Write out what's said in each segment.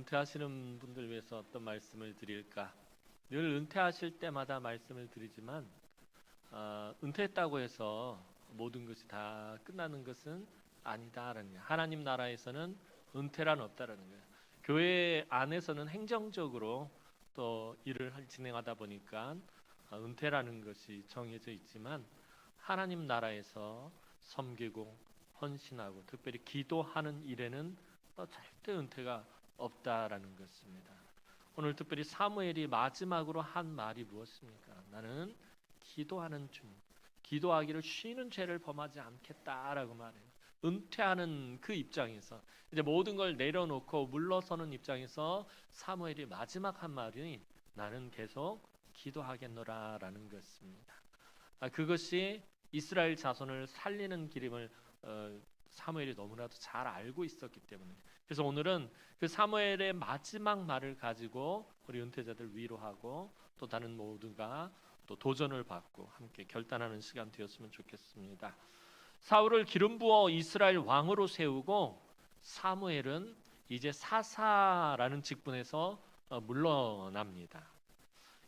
은퇴하시는 분들 위해서 어떤 말씀을 드릴까? 늘 은퇴하실 때마다 말씀을 드리지만 은퇴했다고 해서 모든 것이 다 끝나는 것은 아니다라는 거예요. 하나님 나라에서는 은퇴란 없다라는 거예요. 교회 안에서는 행정적으로 또 일을 진행하다 보니까 은퇴라는 것이 정해져 있지만 하나님 나라에서 섬기고 헌신하고 특별히 기도하는 일에는 절대 은퇴가 없다라는 것입니다. 오늘 특별히 사무엘이 마지막으로 한 말이 무엇입니까? 나는 기도하는 중, 기도하기를 쉬는 죄를 범하지 않겠다라고 말해요. 은퇴하는 그 입장에서 이제 모든 걸 내려놓고 물러서는 입장에서 사무엘이 마지막 한 말이 나는 계속 기도하겠노라라는 것입니다. 그것이 이스라엘 자손을 살리는 길임을 사무엘이 너무나도 잘 알고 있었기 때문에 그래서 오늘은 그 사무엘의 마지막 말을 가지고 우리 은퇴자들 위로하고 또 다른 모두가 또 도전을 받고 함께 결단하는 시간 되었으면 좋겠습니다. 사울을 기름 부어 이스라엘 왕으로 세우고 사무엘은 이제 사사라는 직분에서 물러납니다.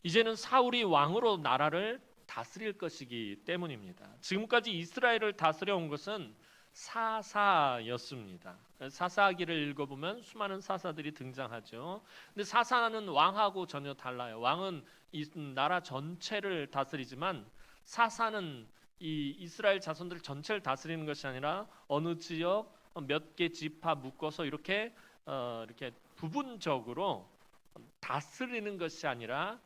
이제는 사울이 왕으로 나라를 다스릴 것이기 때문입니다. 지금까지 이스라엘을 다스려 온 것은 사사였습니다. 사사기를 읽어보면 수많은 사사들이 등장하죠. 근데 사사는 왕하고 전혀 달라요. 왕은 이 나라 전체를 다스리지만 사사는 이 이스라엘 자손들 전체를 다스리는 것이 아니라 어느 지역 몇 개 지파 묶어서 이렇게 부분적으로 다스리는 것이 아니라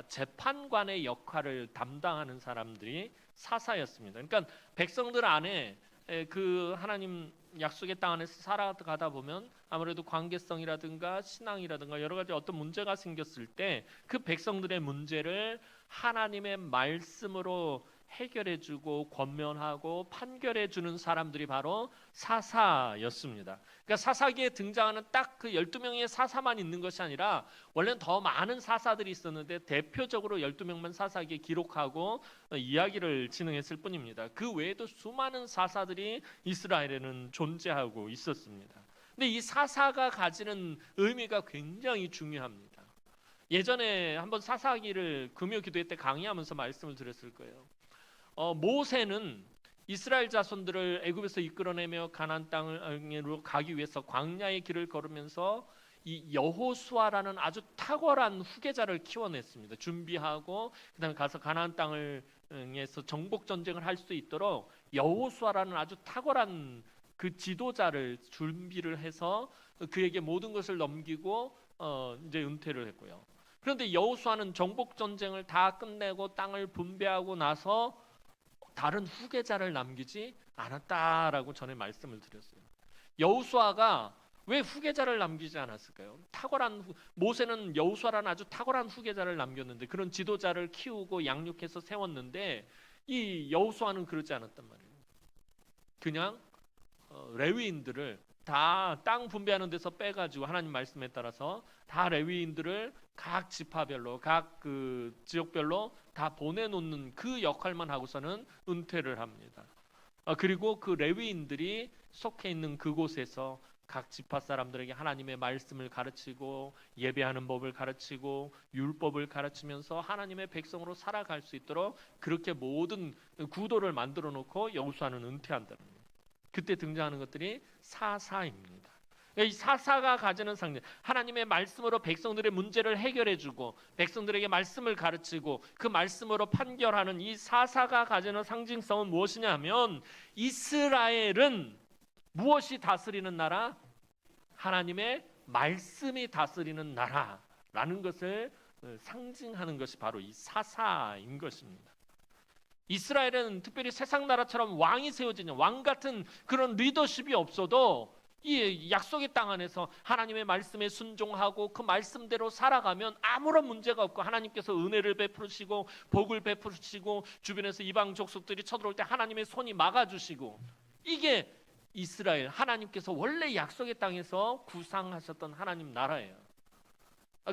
재판관의 역할을 담당하는 사람들이 사사였습니다. 그러니까 백성들 안에 그 하나님 약속의 땅 안에서 살아가다 보면 아무래도 관계성이라든가 신앙이라든가 여러 가지 어떤 문제가 생겼을 때 그 백성들의 문제를 하나님의 말씀으로 해결해주고 권면하고 판결해주는 사람들이 바로 사사였습니다. 그러니까 사사기에 등장하는 딱 그 12명의 사사만 있는 것이 아니라 원래는 더 많은 사사들이 있었는데 대표적으로 12명만 사사기에 기록하고 이야기를 진행했을 뿐입니다. 그 외에도 수많은 사사들이 이스라엘에는 존재하고 있었습니다. 근데 이 사사가 가지는 의미가 굉장히 중요합니다. 예전에 한번 사사기를 금요 기도회 때 강의하면서 말씀을 드렸을 거예요. 모세는 이스라엘 자손들을 애굽에서 이끌어내며 가나안 땅으로 가기 위해서 광야의 길을 걸으면서 이 여호수아라는 아주 탁월한 후계자를 키워냈습니다. 준비하고 그다음에 가서 가나안 땅에서 정복 전쟁을 할 수 있도록 여호수아라는 아주 탁월한 그 지도자를 준비를 해서 그에게 모든 것을 넘기고 이제 은퇴를 했고요. 그런데 여호수아는 정복 전쟁을 다 끝내고 땅을 분배하고 나서 다른 후계자를 남기지 않았다라고 전에 말씀을 드렸어요. 여호수아가 왜 후계자를 남기지 않았을까요? 모세는 여호수아라는 아주 탁월한 후계자를 남겼는데 그런 지도자를 키우고 양육해서 세웠는데 이 여호수아는 그러지 않았단 말이에요. 그냥 레위인들을 다 땅 분배하는 데서 빼가지고 하나님 말씀에 따라서 다 레위인들을 각 지파별로 각 그 지역별로 다 보내놓는 그 역할만 하고서는 은퇴를 합니다. 그리고 그 레위인들이 속해 있는 그곳에서 각 지파 사람들에게 하나님의 말씀을 가르치고 예배하는 법을 가르치고 율법을 가르치면서 하나님의 백성으로 살아갈 수 있도록 그렇게 모든 구도를 만들어 놓고 여호수아는 은퇴한다는 거예요. 그때 등장하는 것들이 사사입니다. 이 사사가 가지는 상징, 하나님의 말씀으로 백성들의 문제를 해결해주고 백성들에게 말씀을 가르치고 그 말씀으로 판결하는 이 사사가 가지는 상징성은 무엇이냐 하면 이스라엘은 무엇이 다스리는 나라? 하나님의 말씀이 다스리는 나라라는 것을 상징하는 것이 바로 이 사사인 것입니다. 이스라엘은 특별히 세상 나라처럼 왕이 세워지는 왕 같은 그런 리더십이 없어도 이 약속의 땅 안에서 하나님의 말씀에 순종하고 그 말씀대로 살아가면 아무런 문제가 없고 하나님께서 은혜를 베푸시고 복을 베푸시고 주변에서 이방 족속들이 쳐들어올 때 하나님의 손이 막아주시고 이게 이스라엘 하나님께서 원래 약속의 땅에서 구상하셨던 하나님 나라예요.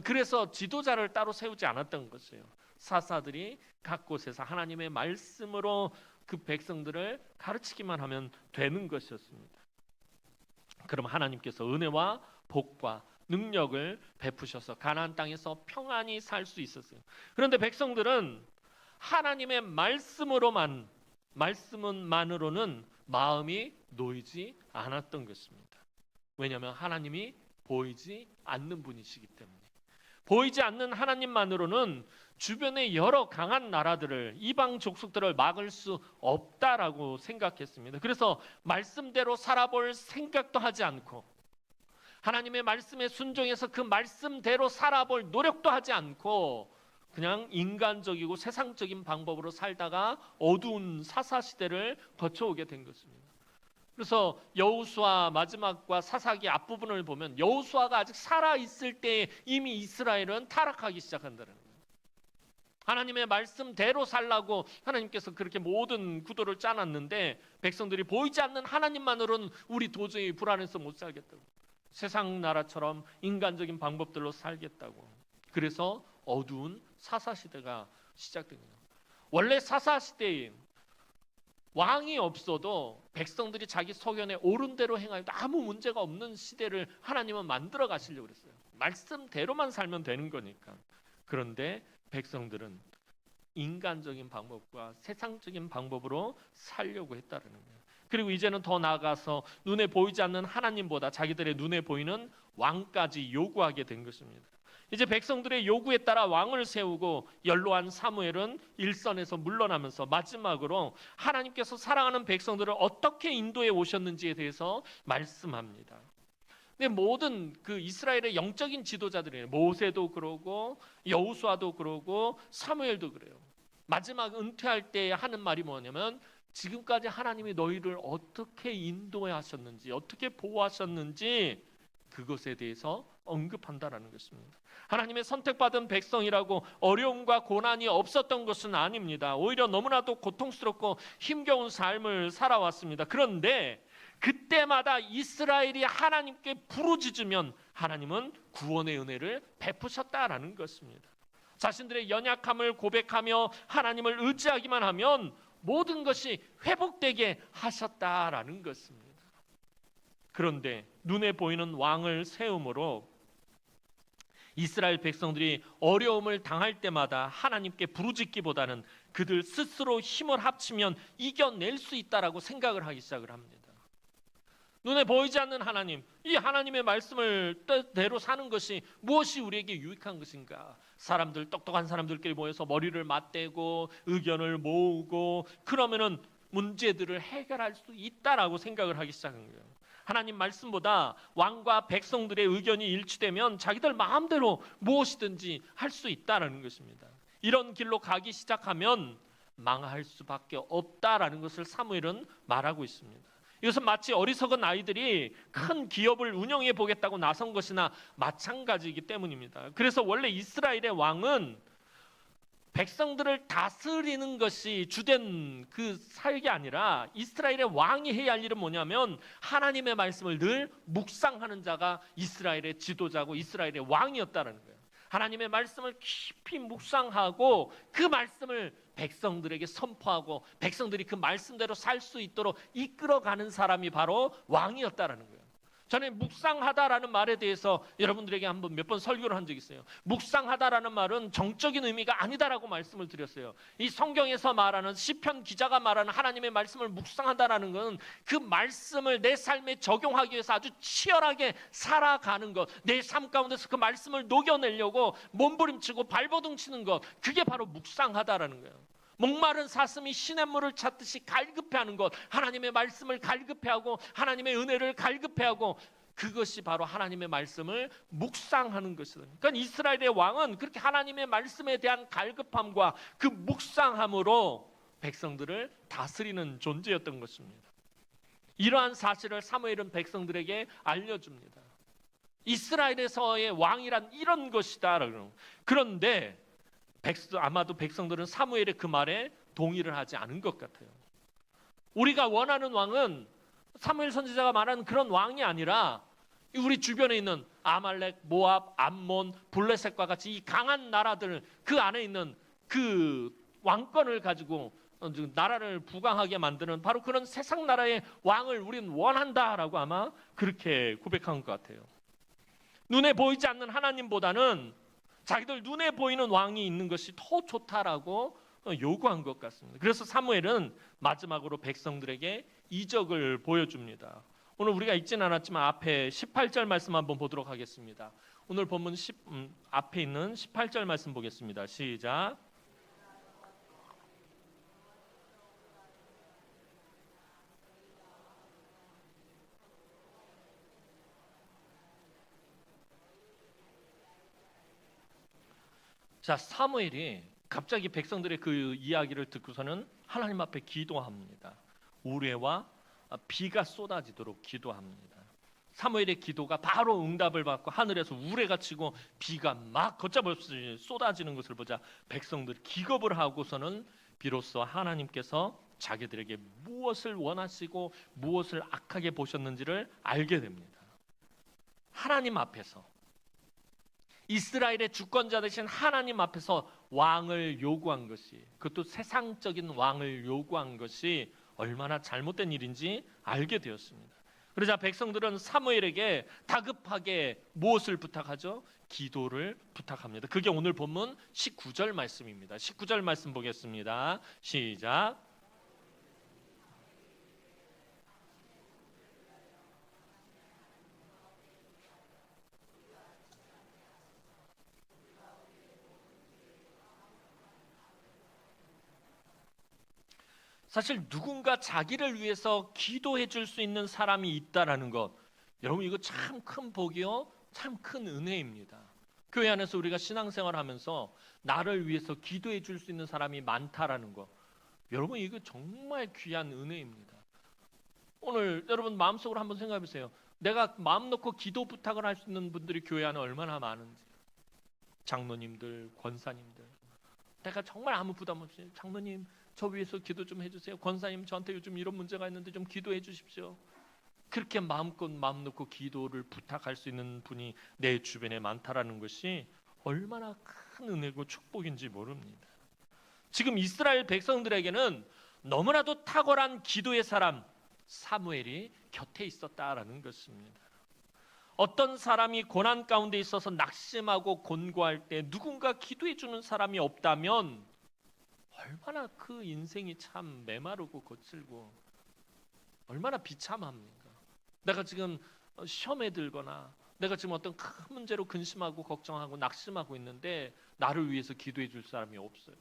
그래서 지도자를 따로 세우지 않았던 것이에요. 사사들이 각 곳에서 하나님의 말씀으로 그 백성들을 가르치기만 하면 되는 것이었습니다. 그럼 하나님께서 은혜와 복과 능력을 베푸셔서 가나안 땅에서 평안히 살 수 있었어요. 그런데 백성들은 하나님의 말씀만으로는 마음이 놓이지 않았던 것입니다. 왜냐하면 하나님이 보이지 않는 분이시기 때문에. 보이지 않는 하나님만으로는 주변의 여러 강한 나라들을, 이방 족속들을 막을 수 없다라고 생각했습니다. 그래서 말씀대로 살아볼 생각도 하지 않고, 하나님의 말씀에 순종해서 그 말씀대로 살아볼 노력도 하지 않고 그냥 인간적이고 세상적인 방법으로 살다가 어두운 사사시대를 거쳐오게 된 것입니다. 그래서 여호수아 마지막과 사사기 앞부분을 보면 여호수아가 아직 살아있을 때 이미 이스라엘은 타락하기 시작한다는 거예요. 하나님의 말씀대로 살라고 하나님께서 그렇게 모든 구도를 짜놨는데 백성들이 보이지 않는 하나님만으로는 우리 도저히 불안해서 못 살겠다고, 세상 나라처럼 인간적인 방법들로 살겠다고. 그래서 어두운 사사시대가 시작된 거예요. 원래 사사시대에 왕이 없어도 백성들이 자기 소견에 옳은 대로 행하여 아무 문제가 없는 시대를 하나님은 만들어 가시려고 그랬어요. 말씀대로만 살면 되는 거니까. 그런데 백성들은 인간적인 방법과 세상적인 방법으로 살려고 했다는 거예요. 그리고 이제는 더 나아가서 눈에 보이지 않는 하나님보다 자기들의 눈에 보이는 왕까지 요구하게 된 것입니다. 이제 백성들의 요구에 따라 왕을 세우고 연로한 사무엘은 일선에서 물러나면서 마지막으로 하나님께서 사랑하는 백성들을 어떻게 인도해 오셨는지에 대해서 말씀합니다. 근데 모든 그 이스라엘의 영적인 지도자들이에요. 모세도 그러고 여호수아도 그러고 사무엘도 그래요. 마지막 은퇴할 때 하는 말이 뭐냐면 지금까지 하나님이 너희를 어떻게 인도해 하셨는지, 어떻게 보호하셨는지 그것에 대해서 언급한다라는 것입니다. 하나님의 선택받은 백성이라고 어려움과 고난이 없었던 것은 아닙니다. 오히려 너무나도 고통스럽고 힘겨운 삶을 살아왔습니다. 그런데 그때마다 이스라엘이 하나님께 부르짖으면 하나님은 구원의 은혜를 베푸셨다라는 것입니다. 자신들의 연약함을 고백하며 하나님을 의지하기만 하면 모든 것이 회복되게 하셨다라는 것입니다. 그런데 눈에 보이는 왕을 세움으로 이스라엘 백성들이 어려움을 당할 때마다 하나님께 부르짖기보다는 그들 스스로 힘을 합치면 이겨낼 수 있다라고 생각을 하기 시작을 합니다. 눈에 보이지 않는 하나님, 이 하나님의 말씀을 뜻대로 사는 것이 무엇이 우리에게 유익한 것인가? 사람들, 똑똑한 사람들끼리 모여서 머리를 맞대고 의견을 모으고 그러면은 문제들을 해결할 수 있다라고 생각을 하기 시작한 거예요. 하나님 말씀보다 왕과 백성들의 의견이 일치되면 자기들 마음대로 무엇이든지 할 수 있다라는 것입니다. 이런 길로 가기 시작하면 망할 수밖에 없다라는 것을 사무엘은 말하고 있습니다. 이것은 마치 어리석은 아이들이 큰 기업을 운영해 보겠다고 나선 것이나 마찬가지이기 때문입니다. 그래서 원래 이스라엘의 왕은 백성들을 다스리는 것이 주된 그 사역이 아니라 이스라엘의 왕이 해야 할 일은 뭐냐면 하나님의 말씀을 늘 묵상하는 자가 이스라엘의 지도자고 이스라엘의 왕이었다는 거예요. 하나님의 말씀을 깊이 묵상하고 그 말씀을 백성들에게 선포하고 백성들이 그 말씀대로 살 수 있도록 이끌어가는 사람이 바로 왕이었다는 거예요. 저는 묵상하다라는 말에 대해서 여러분들에게 한번 몇 번 설교를 한 적이 있어요. 묵상하다라는 말은 정적인 의미가 아니다라고 말씀을 드렸어요. 이 성경에서 말하는 시편 기자가 말하는 하나님의 말씀을 묵상하다라는 것은 그 말씀을 내 삶에 적용하기 위해서 아주 치열하게 살아가는 것, 내 삶 가운데서 그 말씀을 녹여내려고 몸부림치고 발버둥 치는 것, 그게 바로 묵상하다라는 거예요. 목마른 사슴이 시냇물을 찾듯이 갈급해하는 것, 하나님의 말씀을 갈급해하고 하나님의 은혜를 갈급해하고 그것이 바로 하나님의 말씀을 묵상하는 것이다. 그러니까 이스라엘의 왕은 그렇게 하나님의 말씀에 대한 갈급함과 그 묵상함으로 백성들을 다스리는 존재였던 것입니다. 이러한 사실을 사무엘은 백성들에게 알려줍니다. 이스라엘에서의 왕이란 이런 것이다. 그런데 아마도 백성들은 사무엘의 그 말에 동의를 하지 않은 것 같아요. 우리가 원하는 왕은 사무엘 선지자가 말하는 그런 왕이 아니라 우리 주변에 있는 아말렉, 모압, 암몬, 블레셋과 같이 이 강한 나라들 그 안에 있는 그 왕권을 가지고 나라를 부강하게 만드는 바로 그런 세상 나라의 왕을 우리는 원한다라고 아마 그렇게 고백한 것 같아요. 눈에 보이지 않는 하나님보다는 자기들 눈에 보이는 왕이 있는 것이 더 좋다라고 요구한 것 같습니다. 그래서 사무엘은 마지막으로 백성들에게 이적을 보여줍니다. 오늘 우리가 읽진 않았지만 앞에 18절 말씀 한번 보도록 하겠습니다. 오늘 본문 앞에 있는 18절 말씀 보겠습니다. 시작. 자, 사무엘이 갑자기 백성들의 그 이야기를 듣고서는 하나님 앞에 기도합니다. 우레와 비가 쏟아지도록 기도합니다. 사무엘의 기도가 바로 응답을 받고 하늘에서 우레가 치고 비가 막 걷잡없이 쏟아지는 것을 보자 백성들이 기겁을 하고서는 비로소 하나님께서 자기들에게 무엇을 원하시고 무엇을 악하게 보셨는지를 알게 됩니다. 하나님 앞에서, 이스라엘의 주권자 되신 하나님 앞에서 왕을 요구한 것이, 그것도 세상적인 왕을 요구한 것이 얼마나 잘못된 일인지 알게 되었습니다. 그러자 백성들은 사무엘에게 다급하게 무엇을 부탁하죠? 기도를 부탁합니다. 그게 오늘 본문 19절 말씀입니다. 19절 말씀 보겠습니다. 시작. 사실 누군가 자기를 위해서 기도해 줄 수 있는 사람이 있다라는 것, 여러분 이거 참 큰 복이요, 참 큰 은혜입니다. 교회 안에서 우리가 신앙생활하면서 나를 위해서 기도해 줄 수 있는 사람이 많다라는 것, 여러분 이거 정말 귀한 은혜입니다. 오늘 여러분 마음속으로 한번 생각해 보세요. 내가 마음 놓고 기도 부탁을 할 수 있는 분들이 교회 안에 얼마나 많은지. 장로님들, 권사님들, 내가 정말 아무 부담 없이 장로님 저 위해서 기도 좀 해주세요. 권사님 저한테 요즘 이런 문제가 있는데 좀 기도해 주십시오. 그렇게 마음껏 마음 놓고 기도를 부탁할 수 있는 분이 내 주변에 많다라는 것이 얼마나 큰 은혜고 축복인지 모릅니다. 지금 이스라엘 백성들에게는 너무나도 탁월한 기도의 사람 사무엘이 곁에 있었다라는 것입니다. 어떤 사람이 고난 가운데 있어서 낙심하고 곤고할 때 누군가 기도해 주는 사람이 없다면 얼마나 그 인생이 참 메마르고 거칠고 얼마나 비참합니까? 내가 지금 시험에 들거나 내가 지금 어떤 큰 문제로 근심하고 걱정하고 낙심하고 있는데 나를 위해서 기도해 줄 사람이 없어요.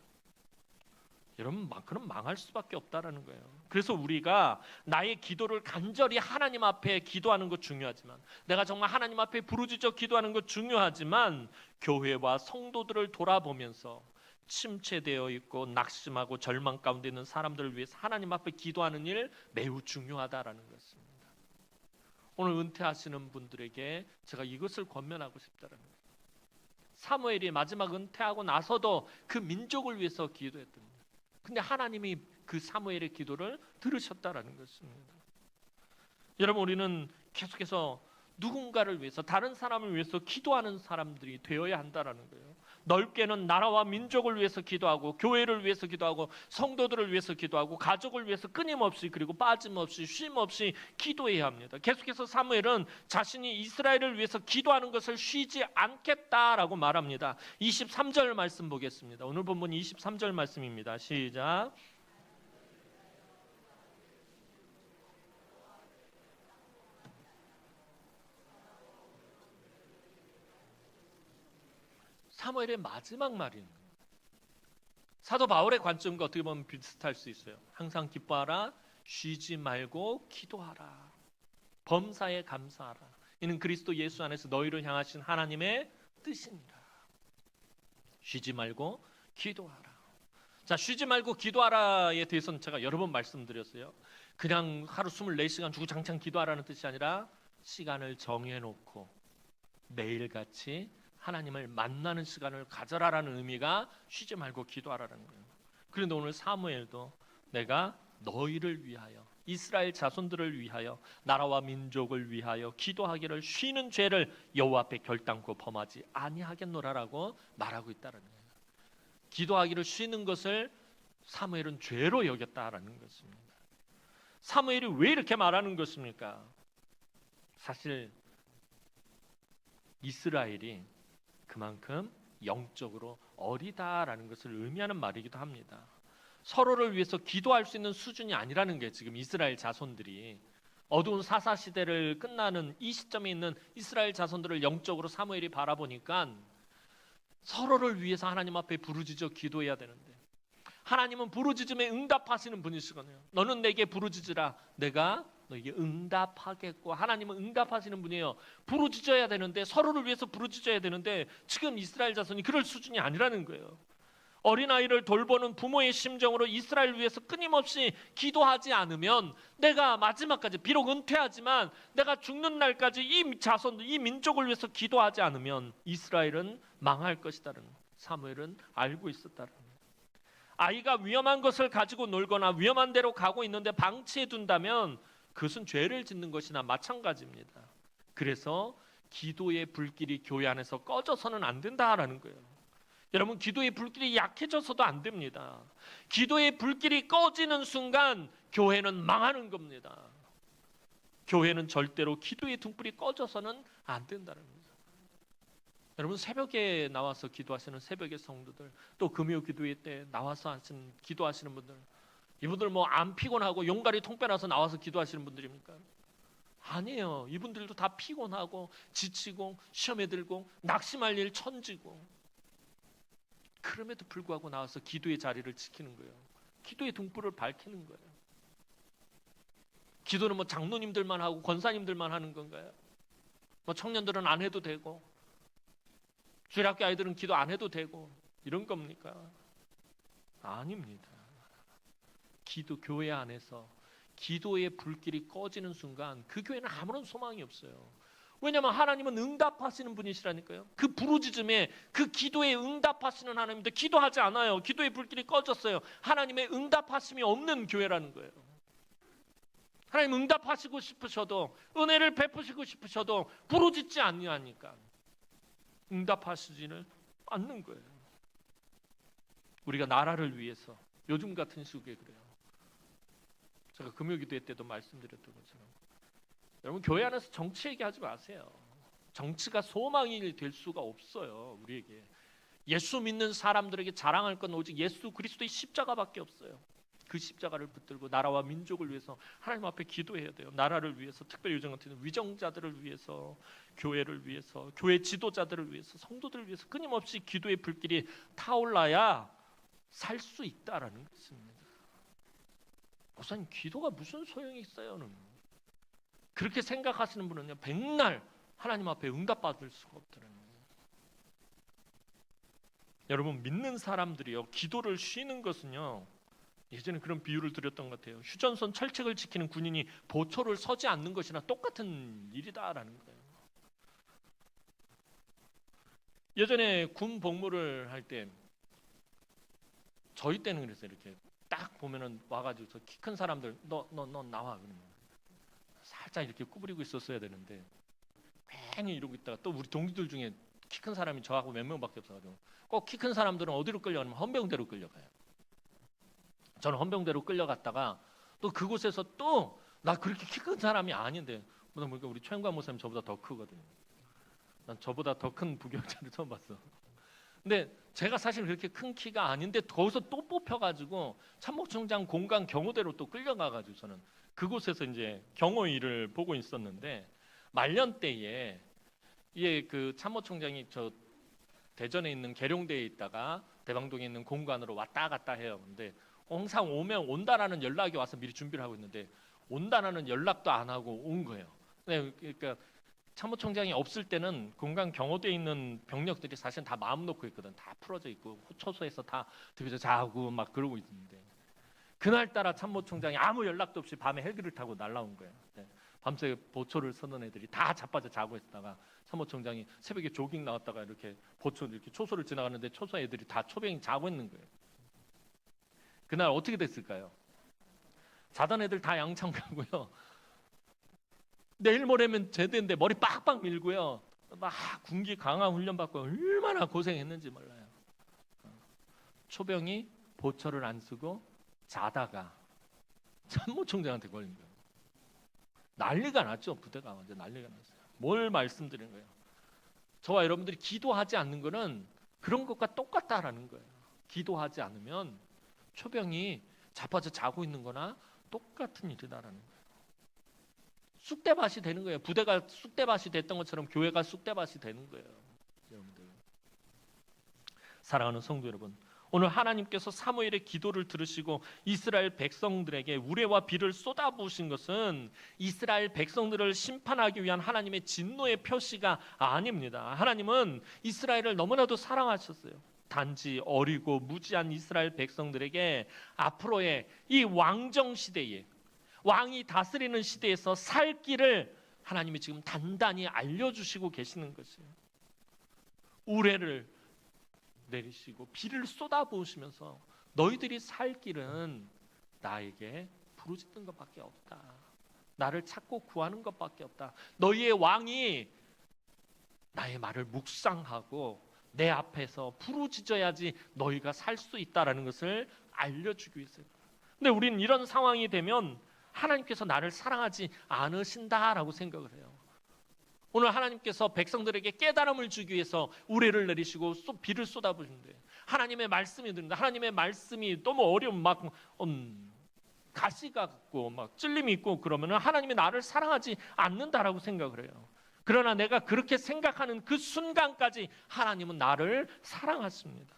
여러분, 그럼 망할 수밖에 없다라는 거예요. 그래서 우리가 나의 기도를 간절히 하나님 앞에 기도하는 것 중요하지만, 내가 정말 하나님 앞에 부르짖어 기도하는 것 중요하지만, 교회와 성도들을 돌아보면서 침체되어 있고 낙심하고 절망 가운데 있는 사람들을 위해서 하나님 앞에 기도하는 일 매우 중요하다라는 것입니다. 오늘 은퇴하시는 분들에게 제가 이것을 권면하고 싶다라는 거예요. 사무엘이 마지막 은퇴하고 나서도 그 민족을 위해서 기도했던 거예요. 근데 하나님이 그 사무엘의 기도를 들으셨다라는 것입니다. 여러분, 우리는 계속해서 누군가를 위해서, 다른 사람을 위해서 기도하는 사람들이 되어야 한다라는 거예요. 넓게는 나라와 민족을 위해서 기도하고, 교회를 위해서 기도하고, 성도들을 위해서 기도하고, 가족을 위해서 끊임없이, 그리고 빠짐없이, 쉼없이 기도해야 합니다. 계속해서 사무엘은 자신이 이스라엘을 위해서 기도하는 것을 쉬지 않겠다라고 말합니다. 23절 말씀 보겠습니다. 오늘 본문 23절 말씀입니다. 시작. 사무엘의 마지막 말인 사도 바울의 관점과 어떻게 보면 비슷할 수 있어요. 항상 기뻐하라, 쉬지 말고 기도하라, 범사에 감사하라. 이는 그리스도 예수 안에서 너희를 향하신 하나님의 뜻이니라. 쉬지 말고 기도하라. 자, 쉬지 말고 기도하라에 대해서는 제가 여러 번 말씀드렸어요. 그냥 하루 24시간 주구장창 기도하라는 뜻이 아니라 시간을 정해놓고 매일같이 하나님을 만나는 시간을 가져라라는 의미가 쉬지 말고 기도하라는 거예요. 그런데 오늘 사무엘도 내가 너희를 위하여, 이스라엘 자손들을 위하여, 나라와 민족을 위하여 기도하기를 쉬는 죄를 여호와 앞에 결단코 범하지 아니하겠노라라고 말하고 있다는 거예요. 기도하기를 쉬는 것을 사무엘은 죄로 여겼다라는 것입니다. 사무엘이 왜 이렇게 말하는 것입니까? 사실 이스라엘이 그만큼 영적으로 어리다라는 것을 의미하는 말이기도 합니다. 서로를 위해서 기도할 수 있는 수준이 아니라는 게 지금 이스라엘 자손들이 어두운 사사 시대를 끝나는 이 시점에 있는 이스라엘 자손들을 영적으로 사무엘이 바라보니까 서로를 위해서 하나님 앞에 부르짖어 기도해야 되는데 하나님은 부르짖음에 응답하시는 분이시거든요. 너는 내게 부르짖으라 내가 너에게 응답하겠고, 하나님은 응답하시는 분이에요. 부르짖어야 되는데, 서로를 위해서 부르짖어야 되는데 지금 이스라엘 자손이 그럴 수준이 아니라는 거예요. 어린아이를 돌보는 부모의 심정으로 이스라엘 위해서 끊임없이 기도하지 않으면 내가 마지막까지, 비록 은퇴하지만 내가 죽는 날까지 이 자손, 이 민족을 위해서 기도하지 않으면 이스라엘은 망할 것이다라는, 사무엘은 알고 있었다라는. 아이가 위험한 것을 가지고 놀거나 위험한 데로 가고 있는데 방치해 둔다면 그것은 죄를 짓는 것이나 마찬가지입니다. 그래서 기도의 불길이 교회 안에서 꺼져서는 안 된다라는 거예요. 여러분, 기도의 불길이 약해져서도 안 됩니다. 기도의 불길이 꺼지는 순간 교회는 망하는 겁니다. 교회는 절대로 기도의 등불이 꺼져서는 안 된다는 거죠. 여러분, 새벽에 나와서 기도하시는 새벽의 성도들, 또 금요 기도회 때 나와서 기도하시는 분들, 이분들 뭐 안 피곤하고 용가리 통빼놔서 나와서 기도하시는 분들입니까? 아니에요. 이분들도 다 피곤하고 지치고 시험에 들고 낙심할 일 천지고, 그럼에도 불구하고 나와서 기도의 자리를 지키는 거예요. 기도의 등불을 밝히는 거예요. 기도는 뭐 장로님들만 하고 권사님들만 하는 건가요? 뭐 청년들은 안 해도 되고 주일학교 아이들은 기도 안 해도 되고 이런 겁니까? 아닙니다. 기도, 교회 안에서 기도의 불길이 꺼지는 순간 그 교회는 아무런 소망이 없어요. 왜냐하면 하나님은 응답하시는 분이시라니까요. 그 부르짖음에, 그 기도에 응답하시는 하나님인데 기도하지 않아요. 기도의 불길이 꺼졌어요. 하나님의 응답하심이 없는 교회라는 거예요. 하나님 응답하시고 싶으셔도, 은혜를 베푸시고 싶으셔도 부르짖지 않으니까 응답하시지는 않는 거예요. 우리가 나라를 위해서, 요즘 같은 시국에 그래요. 제가 금요기도회 때도 말씀드렸던 것처럼, 여러분, 교회 안에서 정치 얘기하지 마세요. 정치가 소망이 될 수가 없어요. 우리에게 예수 믿는 사람들에게 자랑할 건 오직 예수 그리스도의 십자가밖에 없어요. 그 십자가를 붙들고 나라와 민족을 위해서 하나님 앞에 기도해야 돼요. 나라를 위해서, 특별 요정 같은 위정자들을 위해서, 교회를 위해서, 교회 지도자들을 위해서, 성도들을 위해서 끊임없이 기도의 불길이 타올라야 살 수 있다라는 것입니다. 목사님, 기도가 무슨 소용이 있어요? 그렇게 생각하시는 분은요, 백날 하나님 앞에 응답받을 수가 없더라는 거예요. 여러분, 믿는 사람들이요, 기도를 쉬는 것은요, 예전에 그런 비유를 드렸던 것 같아요. 휴전선 철책을 지키는 군인이 보초를 서지 않는 것이나 똑같은 일이다라는 거예요. 예전에 군 복무를 할 때, 저희 때는 그랬어요. 이렇게 딱 보면은 와가지고 저 키 큰 사람들, 너 나와, 그러면 살짝 이렇게 구부리고 있었어야 되는데 괜히 이러고 있다가, 또 우리 동기들 중에 키 큰 사람이 저하고 몇 명밖에 없어가지고 꼭 키 큰 사람들은 어디로 끌려가냐면 헌병대로 끌려가요. 저는 헌병대로 끌려갔다가 또 그곳에서 또 나 그렇게 키 큰 사람이 아닌데, 보니까 우리 최영관 목사님 저보다 더 크거든요. 난 저보다 더 큰 부경자를 처음 봤어. 근데 제가 사실 그렇게 큰 키가 아닌데 거기서 또 뽑혀가지고 참모총장 공강 경호대로 또 끌려가가지고 저는 그곳에서 이제 경호 일을 보고 있었는데, 말년 때에 그 참모총장이 저 대전에 있는 계룡대에 있다가 대방동에 있는 공관으로 왔다 갔다 해요. 근데 항상 오면 온다라는 연락이 와서 미리 준비를 하고 있는데 온다라는 연락도 안 하고 온 거예요. 그러니까 참모총장이 없을 때는 공강 경호대에 있는 병력들이 사실 다 마음 놓고 있거든. 다 풀어져 있고 초소에서 다 들여서 자고 막 그러고 있는데, 그날따라 참모총장이 아무 연락도 없이 밤에 헬기를 타고 날라온 거예요. 밤새 보초를 서는 애들이 다 자빠져 자고 있다가 참모총장이 새벽에 조깅 나왔다가 이렇게 보초, 이렇게 초소를 지나가는데 초소 애들이 다 초병이 자고 있는 거예요. 그날 어떻게 됐을까요? 자던 애들 다 양창 가고요. 내일 모레면 제대인데 머리 빡빡 밀고요. 막 군기 강화 훈련 받고 얼마나 고생했는지 몰라요. 초병이 보초를 안 쓰고 자다가 참모총장한테 걸린 거예요. 난리가 났죠. 부대가 완전 난리가 났어요. 뭘 말씀드린 거예요? 저와 여러분들이 기도하지 않는 거는 그런 것과 똑같다라는 거예요. 기도하지 않으면 초병이 자빠져 자고 있는 거나 똑같은 일이다라는 거예요. 쑥대밭이 되는 거예요. 부대가 쑥대밭이 됐던 것처럼 교회가 쑥대밭이 되는 거예요. 여러분들. 사랑하는 성도 여러분, 오늘 하나님께서 사무엘의 기도를 들으시고 이스라엘 백성들에게 우레와 비를 쏟아부으신 것은 이스라엘 백성들을 심판하기 위한 하나님의 진노의 표시가 아닙니다. 하나님은 이스라엘을 너무나도 사랑하셨어요. 단지 어리고 무지한 이스라엘 백성들에게 앞으로의 이 왕정 시대에, 왕이 다스리는 시대에서 살 길을 하나님이 지금 단단히 알려주시고 계시는 것이에요. 우레를 내리시고 비를 쏟아부으시면서 너희들이 살 길은 나에게 부르짖는 것밖에 없다. 나를 찾고 구하는 것밖에 없다. 너희의 왕이 나의 말을 묵상하고 내 앞에서 부르짖어야지 너희가 살 수 있다라는 것을 알려주기 위해서요. 근데 우리는 이런 상황이 되면 하나님께서 나를 사랑하지 않으신다라고 생각을 해요. 오늘 하나님께서 백성들에게 깨달음을 주기 위해서 우레를 내리시고 비를 쏟아부으신대. 하나님의 말씀이 들린다. 하나님의 말씀이 너무 어려운 막 가시가 같고 막 찔림이 있고 그러면 하나님이 나를 사랑하지 않는다라고 생각을 해요. 그러나 내가 그렇게 생각하는 그 순간까지 하나님은 나를 사랑하십니다.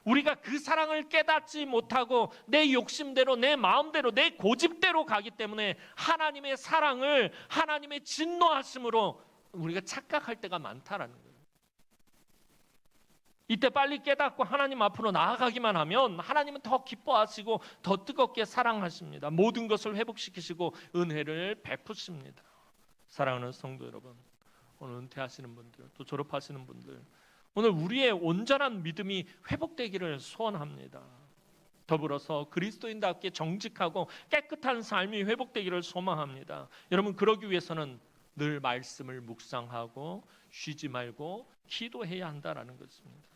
우리가 그 사랑을 깨닫지 못하고 내 욕심대로, 내 마음대로, 내 고집대로 가기 때문에 하나님의 사랑을 하나님의 진노하심으로 우리가 착각할 때가 많다라는 거예요. 이때 빨리 깨닫고 하나님 앞으로 나아가기만 하면 하나님은 더 기뻐하시고 더 뜨겁게 사랑하십니다. 모든 것을 회복시키시고 은혜를 베푸십니다. 사랑하는 성도 여러분, 오늘 은퇴하시는 분들, 또 졸업하시는 분들, 오늘 우리의 온전한 믿음이 회복되기를 소원합니다. 더불어서 그리스도인답게 정직하고 깨끗한 삶이 회복되기를 소망합니다. 여러분, 그러기 위해서는 늘 말씀을 묵상하고 쉬지 말고 기도해야 한다라는 것입니다.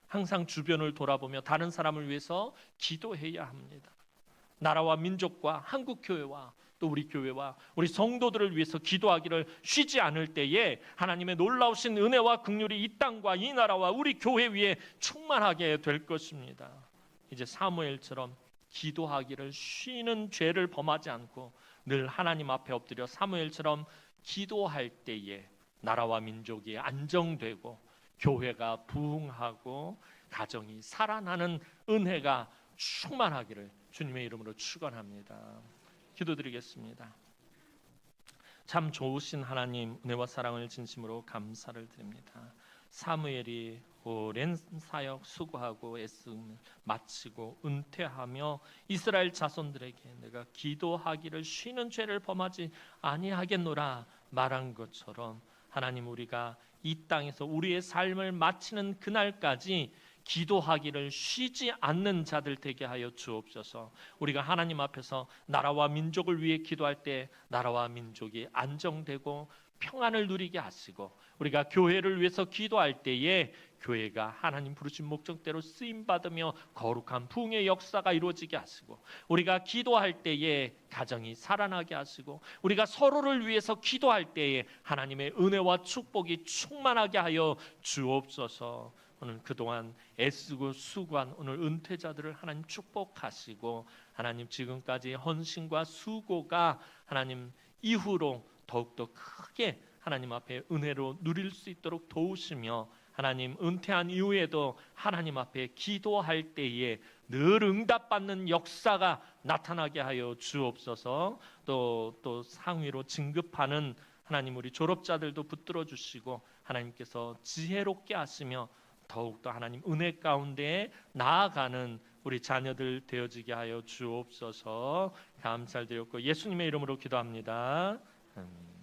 항상 주변을 돌아보며 다른 사람을 위해서 기도해야 합니다. 나라와 민족과 한국 교회와 또 우리 교회와 우리 성도들을 위해서 기도하기를 쉬지 않을 때에 하나님의 놀라우신 은혜와 긍휼이 이 땅과 이 나라와 우리 교회 위에 충만하게 될 것입니다. 이제 사무엘처럼 기도하기를 쉬는 죄를 범하지 않고 늘 하나님 앞에 엎드려 사무엘처럼 기도할 때에 나라와 민족이 안정되고 교회가 부흥하고 가정이 살아나는 은혜가 충만하기를 주님의 이름으로 축원합니다. 기도드리겠습니다. 참 좋으신 하나님, 은혜와 사랑을 진심으로 감사를 드립니다. 사무엘이 오랜 사역 수고하고 애씀을 마치고 은퇴하며 이스라엘 자손들에게 내가 기도하기를 쉬는 죄를 범하지 아니하겠노라 말한 것처럼 하나님, 우리가 이 땅에서 우리의 삶을 마치는 그날까지 기도하기를 쉬지 않는 자들 되게 하여 주옵소서. 우리가 하나님 앞에서 나라와 민족을 위해 기도할 때 나라와 민족이 안정되고 평안을 누리게 하시고, 우리가 교회를 위해서 기도할 때에 교회가 하나님 부르신 목적대로 쓰임받으며 거룩한 부흥의 역사가 이루어지게 하시고, 우리가 기도할 때에 가정이 살아나게 하시고, 우리가 서로를 위해서 기도할 때에 하나님의 은혜와 축복이 충만하게 하여 주옵소서. 오늘 그동안 애쓰고 수고한 오늘 은퇴자들을 하나님 축복하시고, 하나님 지금까지 헌신과 수고가 하나님 이후로 더욱더 크게 하나님 앞에 은혜로 누릴 수 있도록 도우시며, 하나님 은퇴한 이후에도 하나님 앞에 기도할 때에 늘 응답받는 역사가 나타나게 하여 주옵소서. 또 상위로 진급하는 하나님 우리 졸업자들도 붙들어 주시고, 하나님께서 지혜롭게 하시며 더욱더 하나님 은혜 가운데 나아가는 우리 자녀들 되어지게 하여 주옵소서. 감사드렸고 예수님의 이름으로 기도합니다. 아멘.